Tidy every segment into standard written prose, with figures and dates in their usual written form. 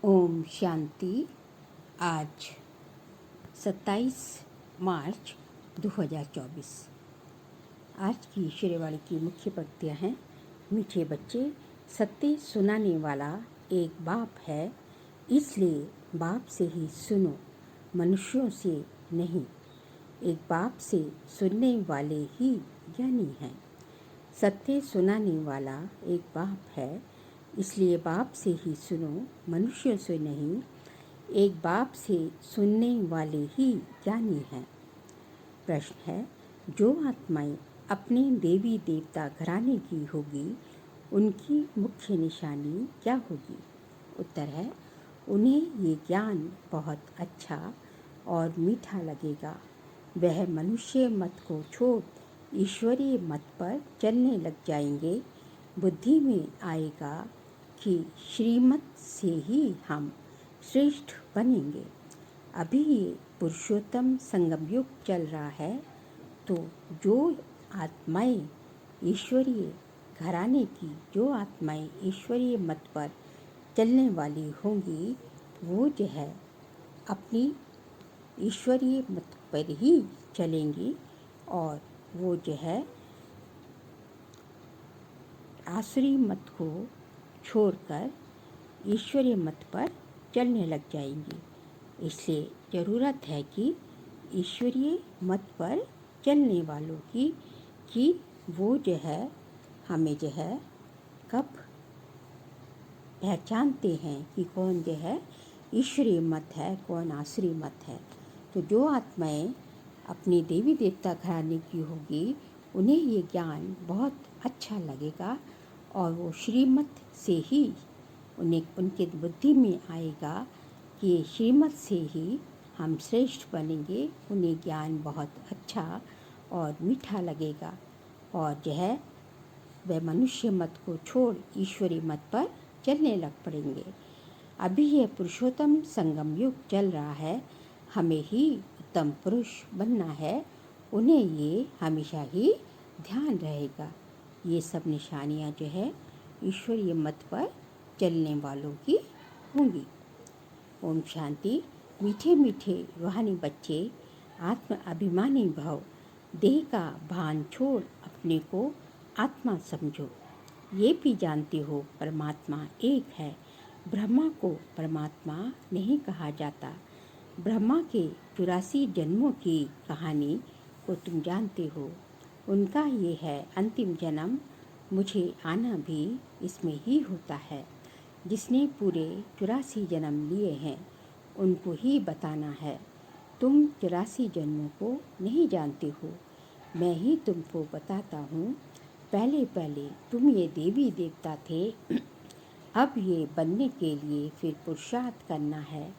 ओम शांति। आज 27 मार्च 2024। आज की ईश्वरीवाणी की मुख्य पंक्तियाँ हैं। मीठे बच्चे, सत्य सुनाने वाला एक बाप है, इसलिए बाप से ही सुनो, मनुष्यों से नहीं। एक बाप से सुनने वाले ही ज्ञानी हैं। सत्य सुनाने वाला एक बाप है, इसलिए बाप से ही सुनो, मनुष्यों से नहीं। एक बाप से सुनने वाले ही ज्ञानी हैं। प्रश्न है, जो आत्माएं अपने देवी देवता घराने की होगी, उनकी मुख्य निशानी क्या होगी? उत्तर है, उन्हें ये ज्ञान बहुत अच्छा और मीठा लगेगा। वह मनुष्य मत को छोड़ ईश्वरीय मत पर चलने लग जाएंगे। बुद्धि में आएगा कि श्रीमत से ही हम श्रेष्ठ बनेंगे। अभी ये पुरुषोत्तम संगम युग चल रहा है, तो जो आत्माएं ईश्वरीय घराने की, जो आत्माएं ईश्वरीय मत पर चलने वाली होंगी, वो जो है अपनी ईश्वरीय मत पर ही चलेंगी और वो जो है आसुरी मत को छोड़कर ईश्वरीय मत पर चलने लग जाएंगी। इसलिए ज़रूरत है कि ईश्वरीय मत पर चलने वालों की कि वो जो है हमें जो है कब पहचानते हैं कि कौन जो है ईश्वरीय मत है, कौन आसुरी मत है। तो जो आत्माएं अपनी देवी देवता घराने की होगी, उन्हें ये ज्ञान बहुत अच्छा लगेगा और वो श्रीमत से ही उनके बुद्धि में आएगा कि श्रीमत से ही हम श्रेष्ठ बनेंगे। उन्हें ज्ञान बहुत अच्छा और मीठा लगेगा और जो है वह मनुष्य मत को छोड़ ईश्वरीय मत पर चलने लग पड़ेंगे। अभी यह पुरुषोत्तम संगम युग चल रहा है, हमें ही उत्तम पुरुष बनना है। उन्हें ये हमेशा ही ध्यान रहेगा। ये सब निशानियाँ जो है ईश्वरीय मत पर चलने वालों की होंगी। ओम शांति। मीठे मीठे रूहानी बच्चे, आत्म अभिमानी भव, देह का भान छोड़ अपने को आत्मा समझो। ये भी जानते हो परमात्मा एक है। ब्रह्मा को परमात्मा नहीं कहा जाता। ब्रह्मा के 84 जन्मों की कहानी को तुम जानते हो। उनका ये है अंतिम जन्म, मुझे आना भी इसमें ही होता है। जिसने पूरे 84 जन्म लिए हैं, उनको ही बताना है। तुम 84 जन्मों को नहीं जानते हो, मैं ही तुमको बताता हूँ। पहले पहले तुम ये देवी देवता थे, अब ये बनने के लिए फिर पुरुषार्थ करना है।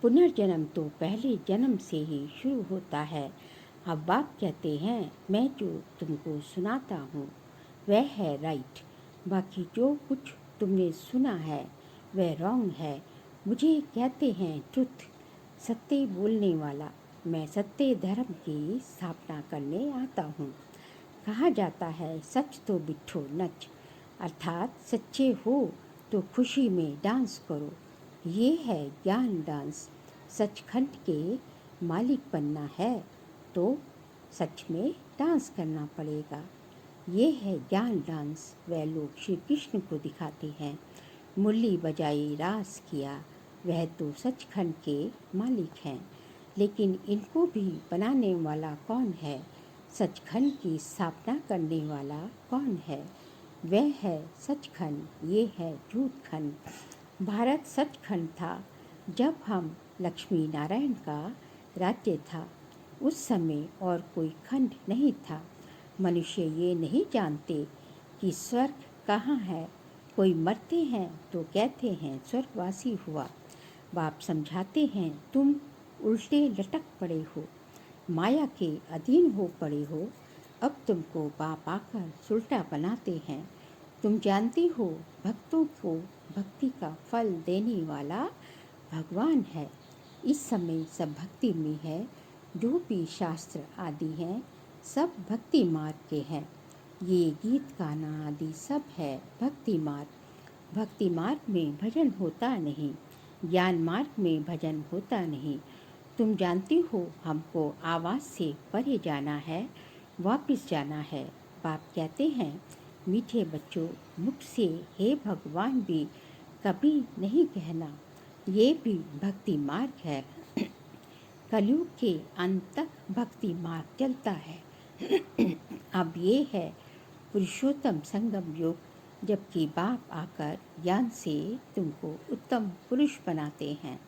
पुनर्जन्म तो पहले जन्म से ही शुरू होता है। अब बाप कहते हैं, मैं जो तुमको सुनाता हूँ वह है राइट, बाकी जो कुछ तुमने सुना है वह रॉन्ग है। मुझे कहते हैं ट्रुथ, सत्य बोलने वाला। मैं सत्य धर्म की स्थापना करने आता हूँ। कहा जाता है सच तो बिठो नच, अर्थात सच्चे हो तो खुशी में डांस करो। ये है ज्ञान डांस। सचखंड के मालिक बनना है तो सच में डांस करना पड़ेगा। ये है ज्ञान डांस। वह लोग श्री कृष्ण को दिखाते हैं, मुरली बजाई रास किया, वह तो सचखंड के मालिक हैं। लेकिन इनको भी बनाने वाला कौन है? सचखंड की स्थापना करने वाला कौन है? वह है सचखंड, ये है झूठखंड। भारत सचखंड था जब हम लक्ष्मी नारायण का राज्य था। उस समय और कोई खंड नहीं था। मनुष्य ये नहीं जानते कि स्वर्ग कहाँ है। कोई मरते हैं तो कहते हैं स्वर्गवासी हुआ। बाप समझाते हैं, तुम उल्टे लटक पड़े हो, माया के अधीन हो पड़े हो। अब तुमको बाप आकर सुलटा बनाते हैं। तुम जानते हो भक्तों को भक्ति का फल देने वाला भगवान है। इस समय सब भक्ति में है। जो भी शास्त्र आदि हैं सब भक्ति मार्ग के हैं। ये गीत गाना आदि सब है भक्ति मार्ग। भक्ति मार्ग में भजन होता नहीं। ज्ञान मार्ग में भजन होता नहीं। तुम जानती हो हमको आवाज़ से परे जाना है, वापस जाना है। बाप कहते हैं, मीठे बच्चों, मुख से हे भगवान भी कभी नहीं कहना। ये भी भक्ति मार्ग है। कलयुग के अंत तक भक्ति मार्ग चलता है। अब ये है पुरुषोत्तम संगम युग, जबकि बाप आकर ज्ञान से तुमको उत्तम पुरुष बनाते हैं।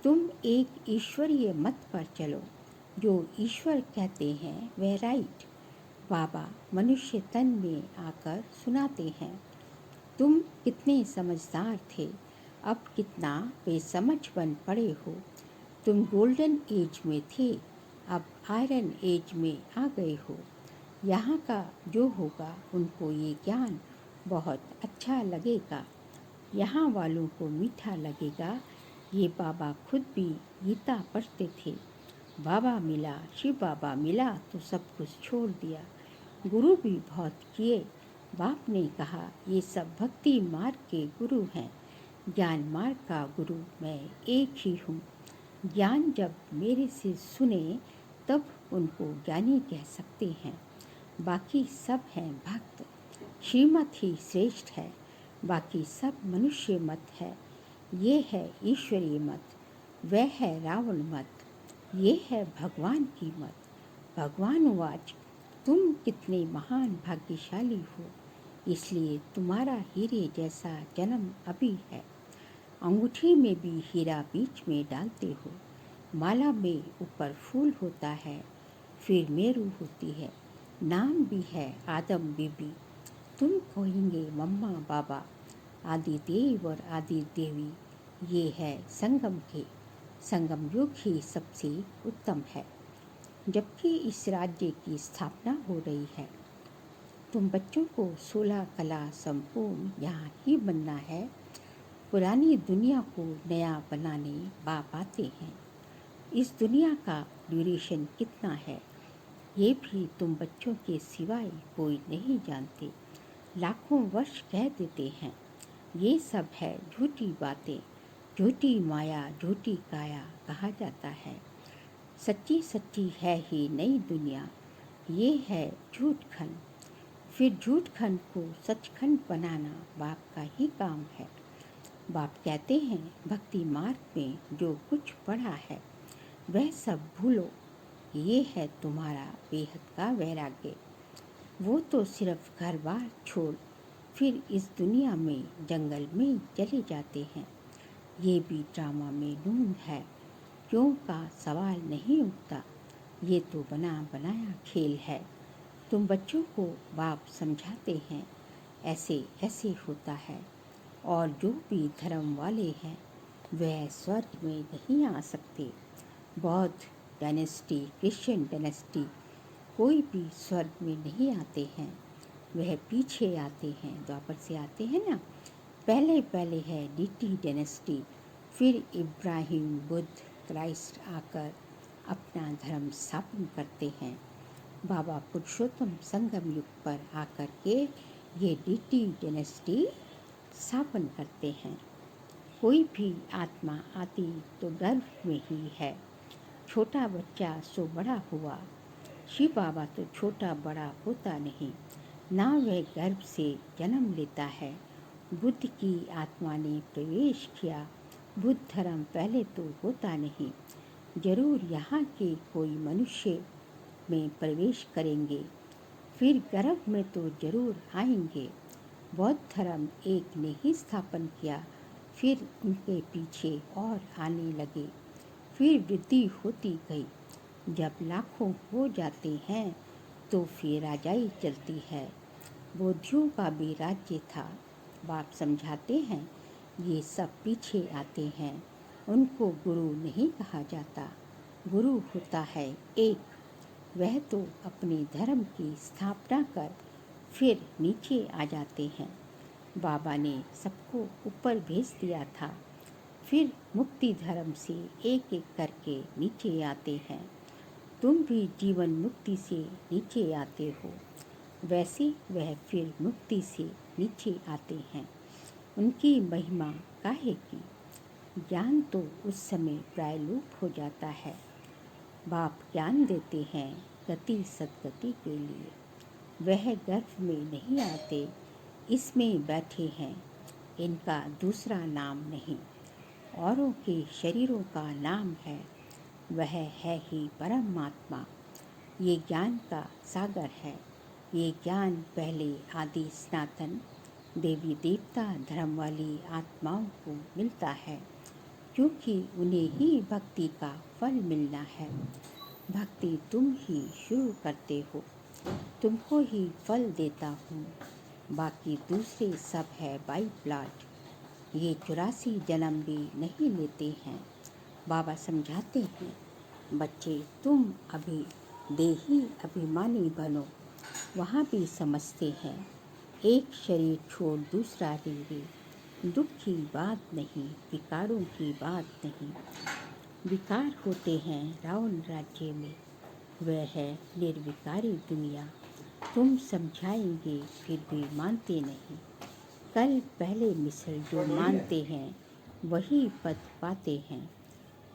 तुम एक ईश्वरीय मत पर चलो। जो ईश्वर कहते हैं वह राइट। बाबा मनुष्य तन में आकर सुनाते हैं। तुम कितने समझदार थे, अब कितना बेसमझ बन पड़े हो। तुम गोल्डन एज में थे, अब आयरन एज में आ गए हो। यहाँ का जो होगा उनको ये ज्ञान बहुत अच्छा लगेगा, यहाँ वालों को मीठा लगेगा। ये बाबा खुद भी गीता पढ़ते थे। बाबा मिला, शिव बाबा मिला तो सब कुछ छोड़ दिया। गुरु भी बहुत किए। बाप ने कहा ये सब भक्ति मार्ग के गुरु हैं। ज्ञान मार्ग का गुरु मैं एक ही हूँ। ज्ञान जब मेरे से सुने तब उनको ज्ञानी कह सकते हैं। बाकी सब हैं भक्त। श्रीमत ही श्रेष्ठ है, बाकी सब मनुष्य मत है। ये है ईश्वरीय मत, वह है रावण मत, ये है भगवान की मत। भगवान वाच, तुम कितने महान भाग्यशाली हो, इसलिए तुम्हारा हीरे जैसा जन्म अभी है। अंगूठी में भी हीरा बीच में डालते हो। माला में ऊपर फूल होता है, फिर मेरू होती है। नाम भी है आदम बीबी। तुम कहेंगे मम्मा बाबा, आदि देव और आदि देवी। ये है संगम के। संगम युग ही सबसे उत्तम है, जबकि इस राज्य की स्थापना हो रही है। तुम बच्चों को 16 कला संपूर्ण यहाँ ही बनना है। पुरानी दुनिया को नया बनाने बाप आते हैं। इस दुनिया का ड्यूरेशन कितना है ये भी तुम बच्चों के सिवाय कोई नहीं जानते। लाखों वर्ष कह देते हैं। ये सब है झूठी बातें, झूठी माया, झूठी काया कहा जाता है। सच्ची सच्ची है ही नई दुनिया, ये है झूठ खंड। फिर झूठ खंड को सचखंड बनाना बाप का ही काम है। बाप कहते हैं, भक्ति मार्ग में जो कुछ पढ़ा है वह सब भूलो। ये है तुम्हारा बेहद का वैराग्य। वो तो सिर्फ घर बार छोड़ फिर इस दुनिया में जंगल में चले जाते हैं। ये भी ड्रामा में नूंद है, क्यों का सवाल नहीं उठता। ये तो बना बनाया खेल है। तुम बच्चों को बाप समझाते हैं ऐसे ऐसे होता है। और जो भी धर्म वाले हैं वह स्वर्ग में नहीं आ सकते। बौद्ध डायनेस्टी, क्रिश्चियन डायनेस्टी, कोई भी स्वर्ग में नहीं आते हैं। वह पीछे आते हैं, द्वापर से आते हैं ना। पहले पहले है डीटी डायनेस्टी, फिर इब्राहिम, बुद्ध, क्राइस्ट आकर अपना धर्म स्थापन करते हैं। बाबा पुरुषोत्तम संगम युग पर आकर के ये डीटी डायनेस्टी स्थापन करते हैं। कोई भी आत्मा आती तो गर्भ में ही है। छोटा बच्चा सो बड़ा हुआ। शिव बाबा तो छोटा बड़ा होता नहीं, ना वह गर्भ से जन्म लेता है। बुद्ध की आत्मा ने प्रवेश किया। बुद्ध धर्म पहले तो होता नहीं, जरूर यहाँ के कोई मनुष्य में प्रवेश करेंगे, फिर गर्भ में तो जरूर आएंगे। बौद्ध धर्म एक ने ही स्थापन किया, फिर उनके पीछे और आने लगे, फिर वृद्धि होती गई। जब लाखों हो जाते हैं तो फिर राजाई चलती है। बौद्धियों का भी राज्य था। बाप समझाते हैं ये सब पीछे आते हैं, उनको गुरु नहीं कहा जाता। गुरु होता है एक, वह तो अपने धर्म की स्थापना कर फिर नीचे आ जाते हैं। बाबा ने सबको ऊपर भेज दिया था, फिर मुक्ति धर्म से एक एक करके नीचे आते हैं। तुम भी जीवन मुक्ति से नीचे आते हो, वैसे वह फिर मुक्ति से नीचे आते हैं। उनकी महिमा काहे की। ज्ञान तो उस समय प्रायलूप हो जाता है। बाप ज्ञान देते हैं गति सद्गति के लिए। वह गर्भ में नहीं आते, इसमें बैठे हैं, इनका दूसरा नाम नहीं। औरों के शरीरों का नाम है, वह है ही परमात्मा। ये ज्ञान का सागर है। ये ज्ञान पहले आदि सनातन देवी देवता धर्म वाली आत्माओं को मिलता है, क्योंकि उन्हें ही भक्ति का फल मिलना है। भक्ति तुम ही शुरू करते हो, तुमको ही फल देता हूँ, बाकी दूसरे सब है बाई प्लाट। ये 84 जन्म भी नहीं लेते हैं। बाबा समझाते हैं, बच्चे तुम अभी देही अभिमानी बनो। वहाँ भी समझते हैं, एक शरीर छोड़ दूसरा लेंगे। दुख की बात नहीं, विकारों की बात नहीं। विकार होते हैं रावण राज्य में, वह है निर्विकारी दुनिया। तुम समझाएंगे फिर भी मानते नहीं। कल पहले मिसल जो मानते हैं वही पद पाते हैं,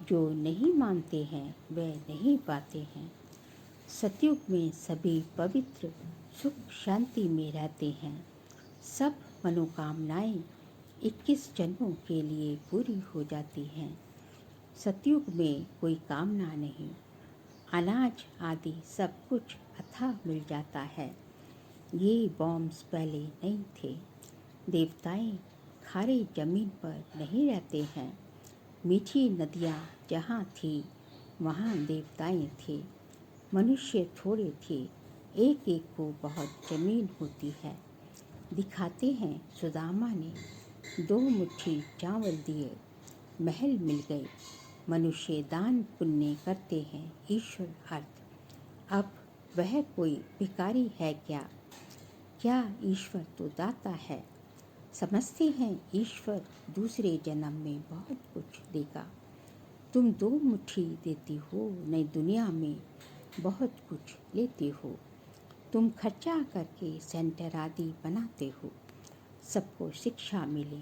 जो नहीं मानते हैं वह नहीं पाते हैं। सतयुग में सभी पवित्र सुख शांति में रहते हैं। सब मनोकामनाएं 21 जन्मों के लिए पूरी हो जाती हैं। सतयुग में कोई कामना नहीं। अनाज आदि सब कुछ अथाह मिल जाता है। ये बॉम्ब्स पहले नहीं थे। देवताएं खारे जमीन पर नहीं रहते हैं। मीठी नदियाँ जहाँ थी वहाँ देवताएं थे। मनुष्य थोड़े थे, एक एक को बहुत जमीन होती है। दिखाते हैं सुदामा ने 2 मुट्ठी चावल दिए, महल मिल गए। मनुष्य दान पुण्य करते हैं, ईश्वर अर्थ। अब वह कोई भिखारी है क्या? क्या ईश्वर तो दाता है। समझते हैं ईश्वर दूसरे जन्म में बहुत कुछ देगा। तुम 2 मुट्ठी देती हो, नई दुनिया में बहुत कुछ लेते हो। तुम खर्चा करके सेंटर आदि बनाते हो, सबको शिक्षा मिले।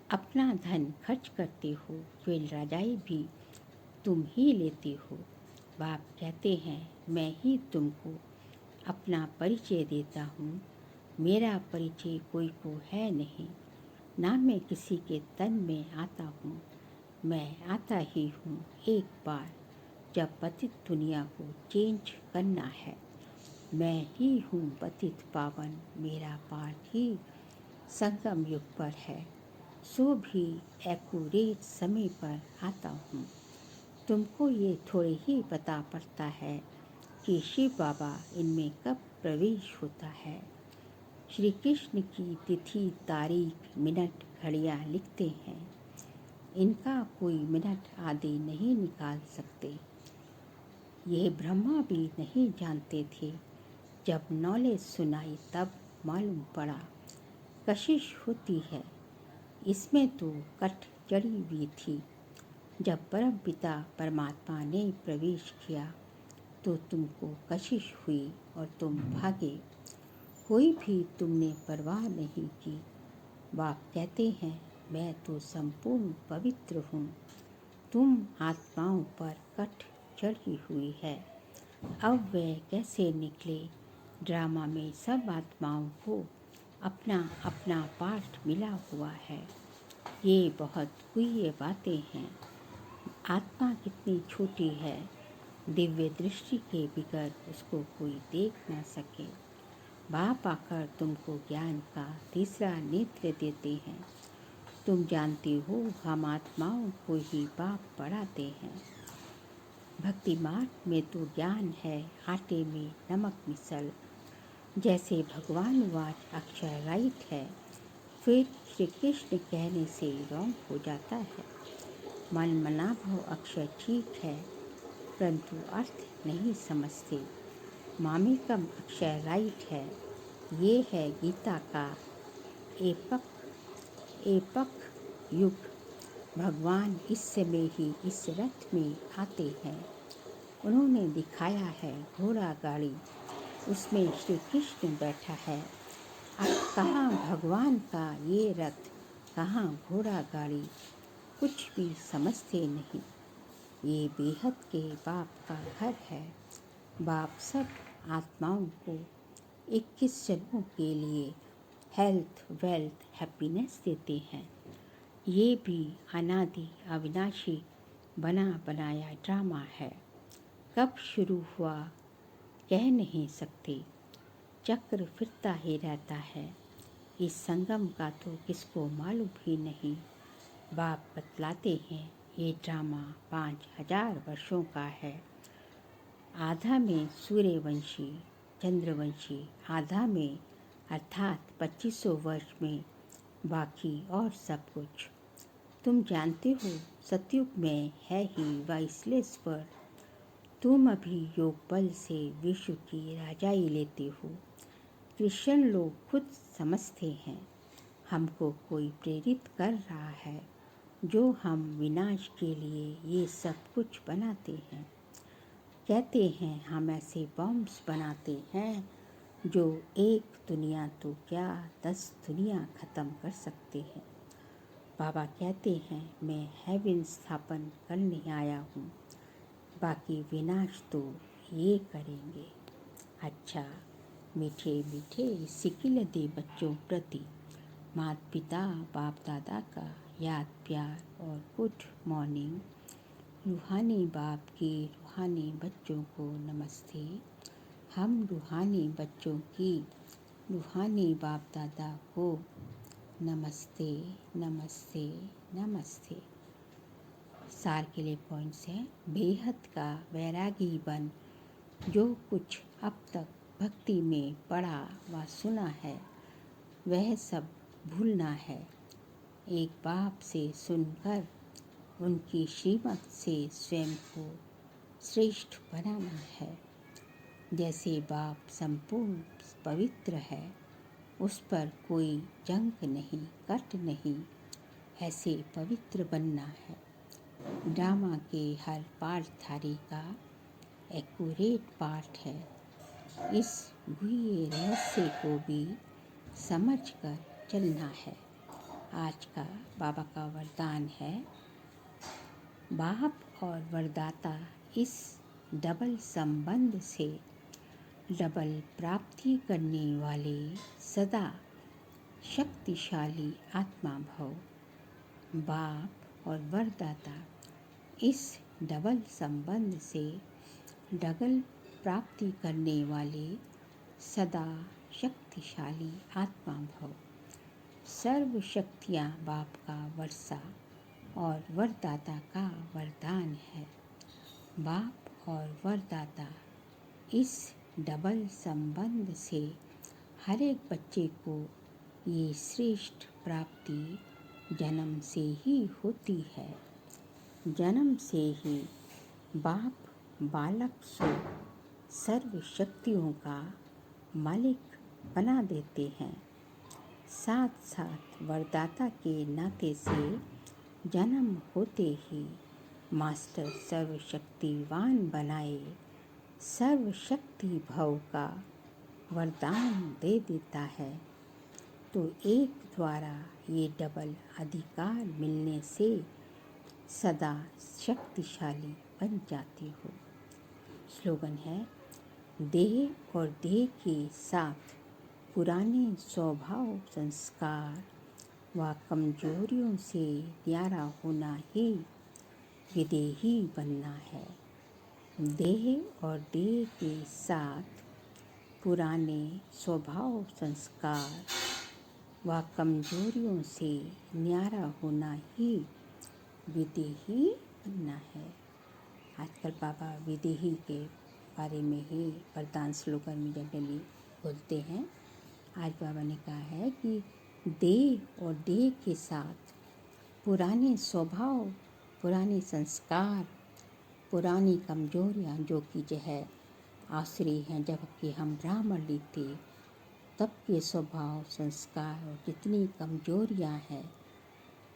अपना धन खर्च करते हो, फिर रजाई भी तुम ही लेते हो। बाप कहते हैं, मैं ही तुमको अपना परिचय देता हूँ। मेरा परिचय कोई को है नहीं, ना मैं किसी के तन में आता हूँ। मैं आता ही हूँ एक बार, जब पतित दुनिया को चेंज करना है। मैं ही हूँ पतित पावन, मेरा पार ही संगम युग पर है। सो भी एक्यूरेट समय पर आता हूँ। तुमको ये थोड़े ही पता पड़ता है कि शिव बाबा इनमें कब प्रवेश होता है। श्री कृष्ण की तिथि तारीख मिनट घड़ियाँ लिखते हैं, इनका कोई मिनट आदि नहीं निकाल सकते। ये ब्रह्मा भी नहीं जानते थे। जब नॉलेज सुनाई तब मालूम पड़ा, कशिश होती है। इसमें तो कट जड़ी हुई थी। जब परम पिता परमात्मा ने प्रवेश किया तो तुमको कशिश हुई और तुम भागे। कोई भी तुमने परवाह नहीं की। बाप कहते हैं, मैं तो संपूर्ण पवित्र हूँ। तुम आत्माओं पर कट चढ़ी हुई है। अब वे कैसे निकले? ड्रामा में सब आत्माओं को अपना अपना पार्ट मिला हुआ है। ये बहुत गुह्य बातें हैं। आत्मा कितनी छोटी है, दिव्य दृष्टि के बिगर उसको कोई देख ना सके। बाप आकर तुमको ज्ञान का तीसरा नेत्र देते हैं। तुम जानते हो हम आत्माओं को ही बाप पढ़ाते हैं। भक्ति मार्ग में तो ज्ञान है आटे में नमक मिसल। जैसे भगवान वाच अक्षर राइट है, फिर श्री कृष्ण कहने से रॉन्ग हो जाता है। मन मनाभव अक्षर ठीक है, परंतु अर्थ नहीं समझते। मामिकम अक्षर राइट है, ये है गीता का एपक युग। भगवान इस समय ही इस रथ में आते हैं। उन्होंने दिखाया है घोड़ा गाड़ी, उसमें श्री कृष्ण बैठा है। अब कहाँ भगवान का ये रथ, कहाँ घोड़ा गाड़ी। कुछ भी समझते नहीं। ये बेहद के बाप का घर है। बाप सब आत्माओं को 21 जन्मों के लिए हेल्थ, वेल्थ, हैप्पीनेस देते हैं। ये भी अनादि अविनाशी बना बनाया ड्रामा है। कब शुरू हुआ कह नहीं सकते। चक्र फिरता ही रहता है। इस संगम का तो किसको मालूम भी नहीं। बाप बतलाते हैं ये ड्रामा 5000 वर्षों का है। आधा में सूर्यवंशी, चंद्रवंशी, आधा में अर्थात 2500 वर्ष में बाकी और सब कुछ। तुम जानते हो सतयुग में है ही वाइसलेस पर। तुम अभी योग बल से विश्व की राजाई लेते हो। क्रिश्चियन लोग खुद समझते हैं हमको कोई प्रेरित कर रहा है, जो हम विनाश के लिए ये सब कुछ बनाते हैं। कहते हैं हम ऐसे बॉम्ब्स बनाते हैं जो एक दुनिया तो क्या 10 दुनिया ख़त्म कर सकते हैं। बाबा कहते हैं मैं हेवन स्थापन करने आया हूँ, बाकी विनाश तो ये करेंगे। अच्छा, मीठे मीठे सिकिल दे बच्चों प्रति माता पिता बाप दादा का याद प्यार और गुड मॉर्निंग। रूहानी बाप की रूहानी बच्चों को नमस्ते। हम रूहानी बच्चों की रूहानी बाप दादा को नमस्ते नमस्ते नमस्ते। सार के लिए पॉइंट्स हैं। बेहद का वैरागी बन। जो कुछ अब तक भक्ति में पढ़ा व सुना है वह सब भूलना है। एक बाप से सुनकर उनकी श्रीमत से स्वयं को श्रेष्ठ बनाना है। जैसे बाप संपूर्ण पवित्र है, उस पर कोई जंक नहीं, कट नहीं, ऐसे पवित्र बनना है। ड्रामा के हर पाठधारी का एक्यूरेट पाठ है। इस गुह्य रहस्य को भी समझकर चलना है। आज का बाबा का वरदान है, बाप और वरदाता इस डबल संबंध से डबल प्राप्ति करने वाले सदा शक्तिशाली आत्मा भव। बाप और वरदाता इस डबल संबंध से डबल प्राप्ति करने वाले सदा शक्तिशाली आत्मा भव। सर्व शक्तियाँ बाप का वर्षा और वरदाता का वरदान है। बाप और वरदाता इस डबल संबंध से हर एक बच्चे को ये श्रेष्ठ प्राप्ति जन्म से ही होती है। जन्म से ही बाप बालक को सर्व शक्तियों का मालिक बना देते हैं। साथ साथ वरदाता के नाते से जन्म होते ही मास्टर सर्वशक्तिवान बनाए सर्वशक्ति भव का वरदान दे देता है। तो एक द्वारा ये डबल अधिकार मिलने से सदा शक्तिशाली बन जाती हो। स्लोगन है, देह और देह के साथ पुराने स्वभाव संस्कार व कमजोरियों से न्यारा होना ही विदेही बनना है। देह और देह के साथ पुराने स्वभाव संस्कार व कमजोरियों से न्यारा होना ही विदेही बनना है। आजकल बाबा विदेही के बारे में ही वरदान स्लोगन में जनरली बोलते हैं। आज बाबा ने कहा है कि देह और देह के साथ पुराने स्वभाव, पुराने संस्कार, पुरानी कमजोरियाँ जो कि जो है आसुरी हैं, जबकि हम ब्राह्मण थे तब के स्वभाव संस्कार और जितनी कमजोरियाँ हैं,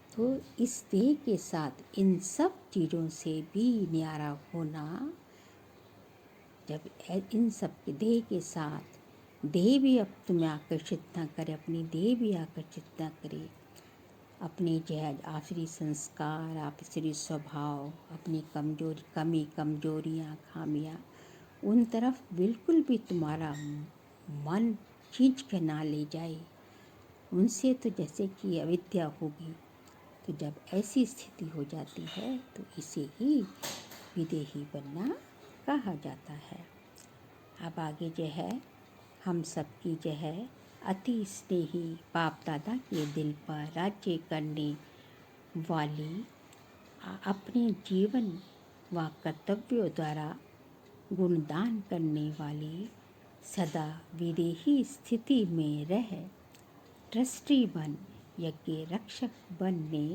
तो इस देह के साथ इन सब चीज़ों से भी न्यारा होना, जब इन सब के देह के साथ देह भी अब तुम्हें आकर्षित ना करे, अपनी देह भी आकर्षित ना करे, अपनी जो है आसरी संस्कार, आसरी स्वभाव, अपनी कमजोरियाँ, खामियाँ, उन तरफ बिल्कुल भी तुम्हारा मन खींच के ना ले जाए। उनसे तो जैसे कि अविद्या होगी। तो जब ऐसी स्थिति हो जाती है तो इसे ही विदेही बनना कहा जाता है। अब आगे जो है हम सबकी जो है अति स्नेही बाप दादा के दिल पर राज्य करने वाली, अपने जीवन व कर्तव्यों द्वारा गुणदान करने वाली, सदा विदेही स्थिति में रह ट्रस्टी बन यज्ञ रक्षक बनने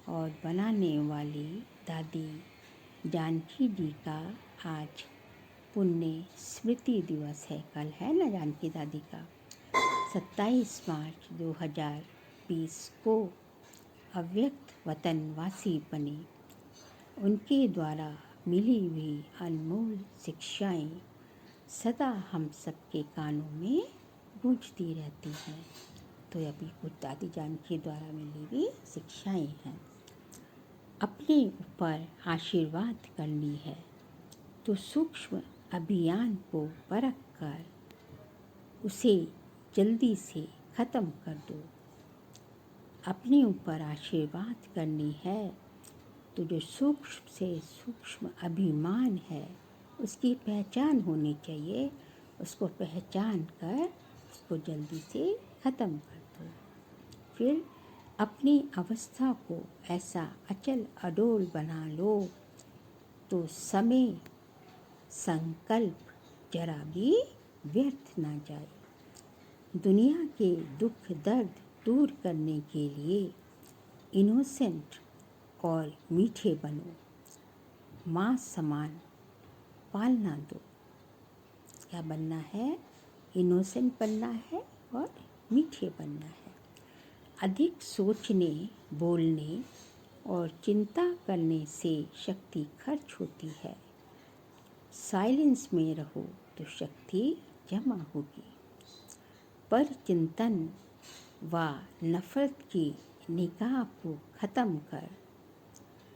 और बनाने वाली दादी जानकी जी का आज पुण्य स्मृति दिवस है। कल है ना जानकी दादी का। 27 मार्च 2020 को अव्यक्त वतनवासी बने। उनके द्वारा मिली हुई अनमोल शिक्षाएं सदा हम सबके कानों में गूंजती रहती हैं। तो अभी कुछ दादी जानकी द्वारा मिली हुई शिक्षाएं हैं। अपने ऊपर आशीर्वाद करनी है तो सूक्ष्म अभियान को परख कर उसे जल्दी से ख़त्म कर दो। अपने ऊपर आशीर्वाद करनी है तो जो सूक्ष्म से सूक्ष्म अभिमान है उसकी पहचान होनी चाहिए। उसको पहचान कर उसको जल्दी से ख़त्म कर दो। फिर अपनी अवस्था को ऐसा अचल अडोल बना लो तो समय संकल्प जरा भी व्यर्थ ना जाए। दुनिया के दुख दर्द दूर करने के लिए इनोसेंट और मीठे बनो। माँ समान पालना दो। क्या बनना है? इनोसेंट बनना है और मीठे बनना है। अधिक सोचने, बोलने और चिंता करने से शक्ति खर्च होती है। साइलेंस में रहो तो शक्ति जमा होगी। पर चिंतन व नफरत की निगाह को ख़त्म कर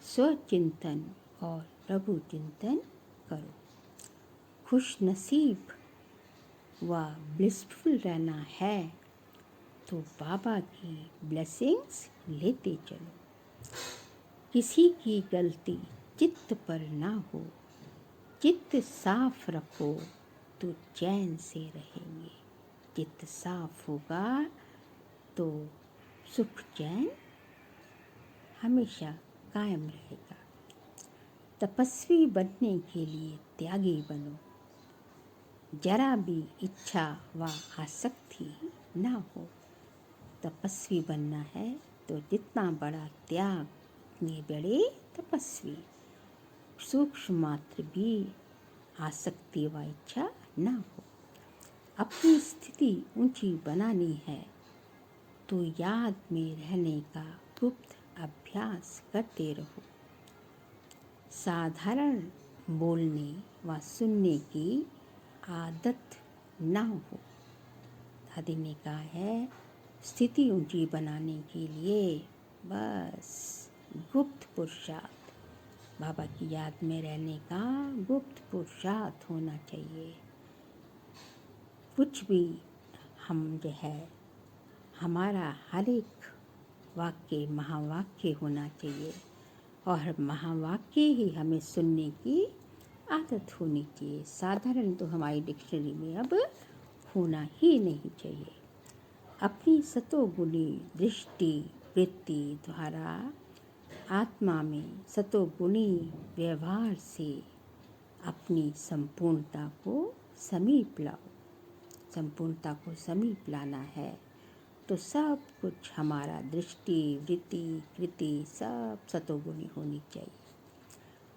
स्वचिंतन और प्रभु चिंतन करो। खुश नसीब व ब्लिसफुल रहना है तो बाबा की ब्लेसिंग्स लेते चलो। किसी की गलती चित्त पर ना हो। चित्त साफ रखो तो चैन से रहेंगे। चित्त साफ होगा तो सुख चैन हमेशा कायम रहेगा। तपस्वी बनने के लिए त्यागी बनो। जरा भी इच्छा व आसक्ति ना हो। तपस्वी बनना है तो जितना बड़ा त्याग उतने बड़े तपस्वी। सूक्ष्म मात्र भी आसक्ति व इच्छा ना हो। अपनी स्थिति ऊंची बनानी है तो याद में रहने का गुप्त अभ्यास करते रहो। साधारण बोलने व सुनने की आदत ना हो। दादी ने कहा है स्थिति ऊंची बनाने के लिए बस गुप्त पुरुषार्थ, बाबा की याद में रहने का गुप्त पुरुषार्थ होना चाहिए। कुछ भी हम जो है हमारा हर एक वाक्य महावाक्य होना चाहिए और महावाक्य ही हमें सुनने की आदत होनी चाहिए। साधारण तो हमारी डिक्शनरी में अब होना ही नहीं चाहिए। अपनी सतोगुणी दृष्टि वृत्ति द्वारा आत्मा में सतोगुणी व्यवहार से अपनी संपूर्णता को समीप लाओ। संपूर्णता को समीप लाना है तो सब कुछ हमारा दृष्टि वृत्ति कृति सब सतोगुणी होनी चाहिए।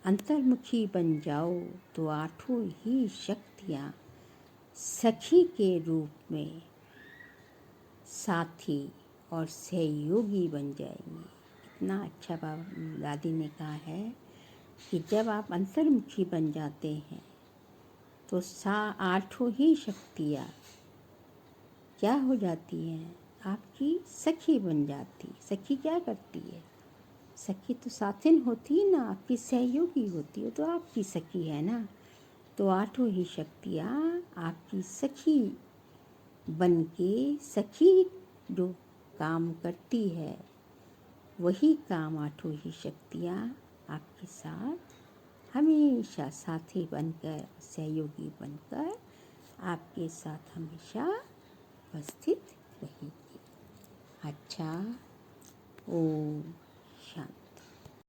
अंतर्मुखी बन जाओ तो आठों ही शक्तियाँ सखी के रूप में साथी और सहयोगी बन जाएंगी। इतना अच्छा दादी ने कहा है कि जब आप अंतर्मुखी बन जाते हैं तो आठों ही शक्तियाँ क्या हो जाती हैं? आपकी सखी बन जाती। सखी क्या करती है? सखी तो साथिन होती है ना, आपकी सहयोगी होती है, तो आपकी सखी है ना। तो आठों ही शक्तियाँ आपकी सखी बन के, सखी जो काम करती है वही काम आठों ही शक्तियाँ आपके साथ हमेशा साथी बनकर, सहयोगी बनकर आपके साथ हमेशा उपस्थित रहेगी। अच्छा, ओम शांति।